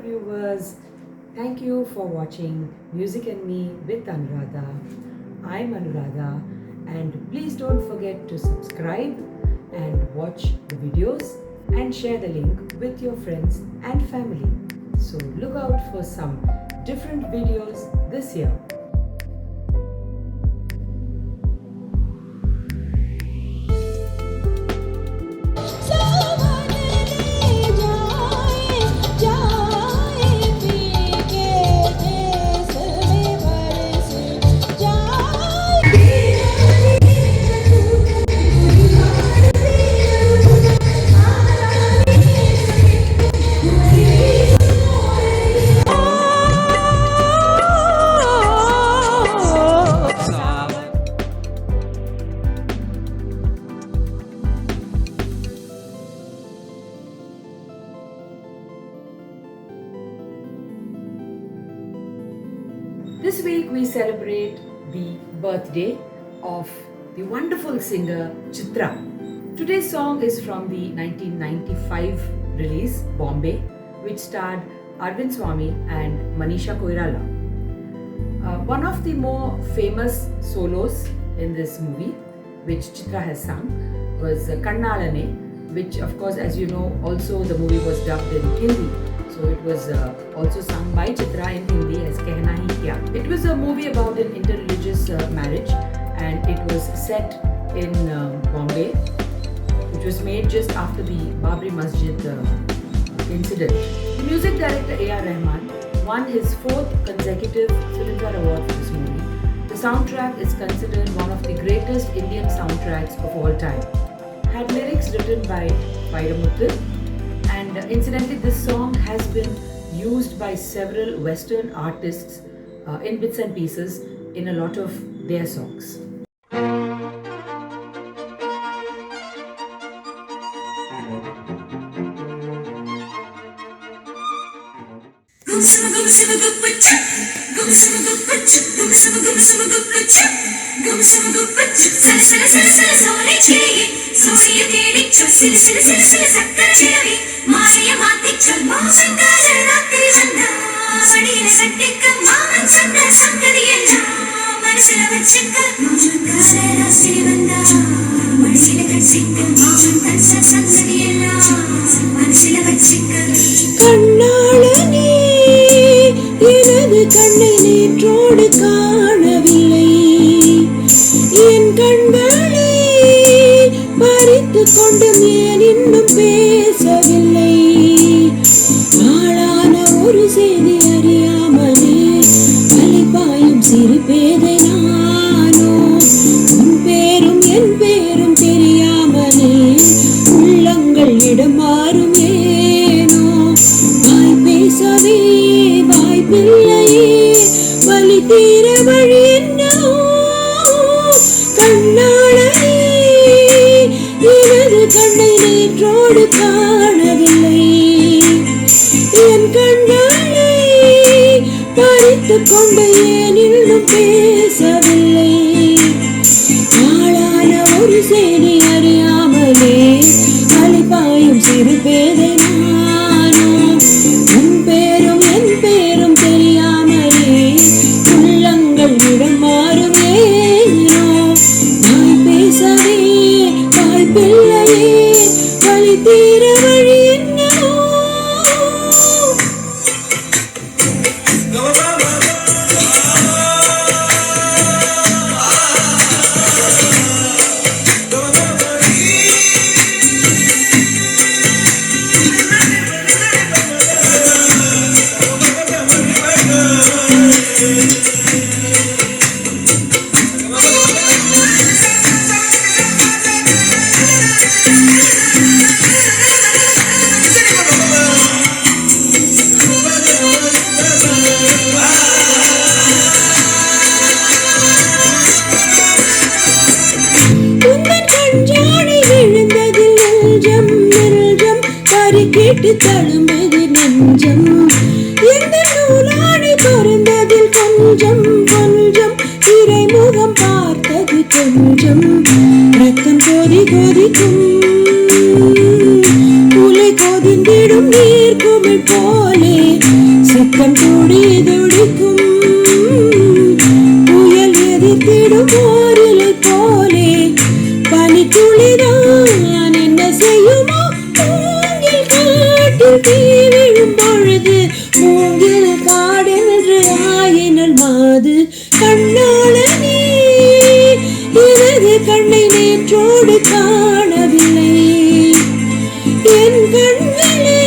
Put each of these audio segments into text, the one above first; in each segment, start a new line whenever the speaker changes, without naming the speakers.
viewers. Thank you for watching Music and Me with Anuradha. I'm Anuradha, and please don't forget to subscribe and watch the videos and share the link with your friends and family. So look out for some different videos this year. This week we celebrate the birthday of the wonderful singer Chitra. Today's song is from the 1995 release Bombay, which starred Arvind Swamy and Manisha Koirala. One of the more famous solos in this movie, which Chitra has sung, was Kannalane, which of course, as you know, also the movie was dubbed in Hindi. So it was also sung by Chitra in Hindi as Kehna Hi Kya. It was a movie about an interreligious marriage, and it was set in Bombay, which was made just after the Babri Masjid incident. The music director A.R. Rahman won his 4th consecutive Filmfare Award for this movie. The soundtrack is considered one of the greatest Indian soundtracks of all time. Had lyrics written by Vairamuthu. And incidentally, this song has been used by several Western artists in bits and pieces in a lot of their songs.
கண்ணாளனே எனது கண்ணை நேற்றோடு காணவில்லை, என் கண்களை பறித்துக் கொண்டும் ஏன் இன்னும் பேசவில்லை. ஆளான ஒரு செய்தி அறியாமலே அலைபாயும் சிறு பேதை நானோ, உன் பேரும் என் பேரும் தெரியாமலே உள்ளங்கள் இடம் மாறும் ஏனோ. வாய் பேசவே வாய்ப்பில்லையே, வலி தீர வழி என்னவோ. கண்ணாளனே எனது கண்ணை நேற்றோடு காணவில்லை, என் கண்களை பறித்துக் கொண்டு ஏன் இன்னும் பேசவில்லை. ஆளான ஒரு செய்தி அறியாமலே அலைபாயும் சிறு பேதை நானோ, உன் பேரும் என் பேரும் தெரியாமலே உள்ளங்கள் இடம் மாறும் ஏனோ. வாய் பேசவே வாய்ப்பில்லையே, வலி தீர வழி என்னவோ. கேட்டு தழும்புது நெஞ்சம், எந்த நூலாடை பொருந்ததில் கொஞ்சம் கொஞ்சம் திரைமுகம் பார்த்தது கொஞ்சம். ரத்தம் கோதி கொதிக்கும், உலை கொதிந்திடும் நீர் குமிழ் போலே சித்தம் துடி துடிக்கும் புயல் எதிர்த்திடும் ஓரிலை போலே பனி துளிதான் என்ன செய்யுமோ மூங்கில் காட்டில் தீ விழும் பொழுது மூங்கில் காடென்று ஆயினல் மாது கண்ணாளனே எனது கண்ணை நேற்றோடு காணவில்லை என் கண்களை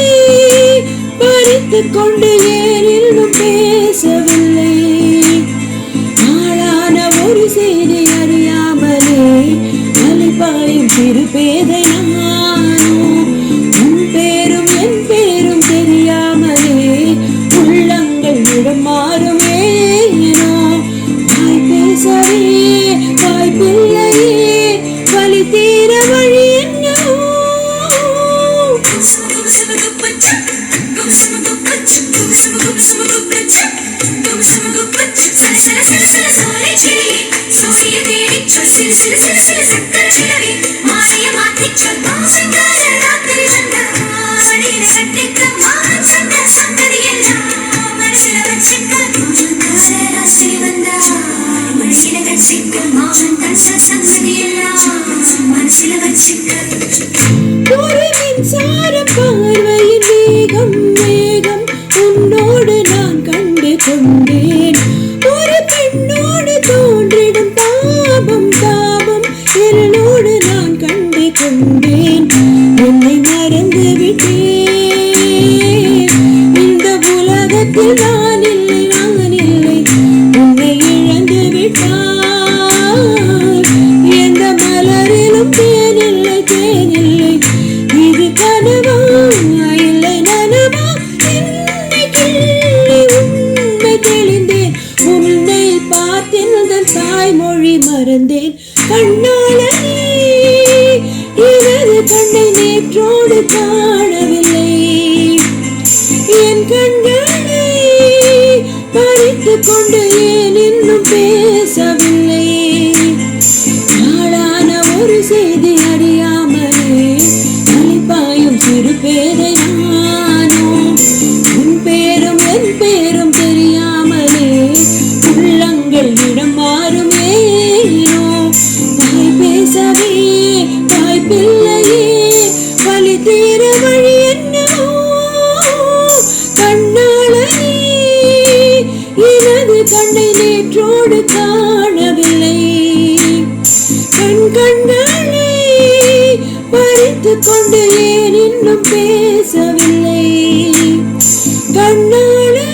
பறித்துக் கொண்டு ஏன் இன்னும் பேசவில்லை ஆளான ஒரு செய்தி அறியாமலே அலைபாயும் சிறு பேதை நானோ உன் பேரும் என் பேரும் தெரியாமலே உள்ளங்கள் இடம் மாறும் ஏனோ வாய் பேசவே வாய்ப்பில்லையே வலி தீர வழி என்னவோ ஒரு மின்சார பார்வையின் வேகம் வேகம் உன்னோடு நான் கண்டு கொண்டேன் ஒரு பெண்ணோடு தோன்றிடும் தாபம் தாபம் என்னோடு நான் கண்டு கொண்டேன் என்னை மறந்து விட்டேன் இந்த உலகத்தில் நான் இல்லை நான் இல்லை உன்னை இழந்து விட்டால் எந்த மலரிலும் தேனில்லை தேனில்லை இது கனவா இல்லை நனவா என்னை கிள்ளி உண்மை தெளிந்தேன் உன்னை பார்த்தேன் தன் தாய்மொழி மறந்தேன் கண்ணாளனே எனது கண்ணை நேற்றோடு காணவில்லை என் கண்களை பறித்துக் கொண்டு ஏன் இன்னும் பேசவில்லை ஆளான ஒரு செய்தி அறியாமலே அலைபாயும் சிறு பேரை நானோ உன் பேரும் என் பேரும் தெரியாமலே உள்ளங்கள் இடம் மாறும் ஏனோ வாய் பேசவே வாய்ப்பில்லையே வலி தீர வழி என்னவோ கண்ணாளனே எனது கண்ணை நேற்றோடு காணவில்லை கண்களை பறித்துக் கொண்டு ஏன் இன்னும் பேசவில்லை கண்ணாளனே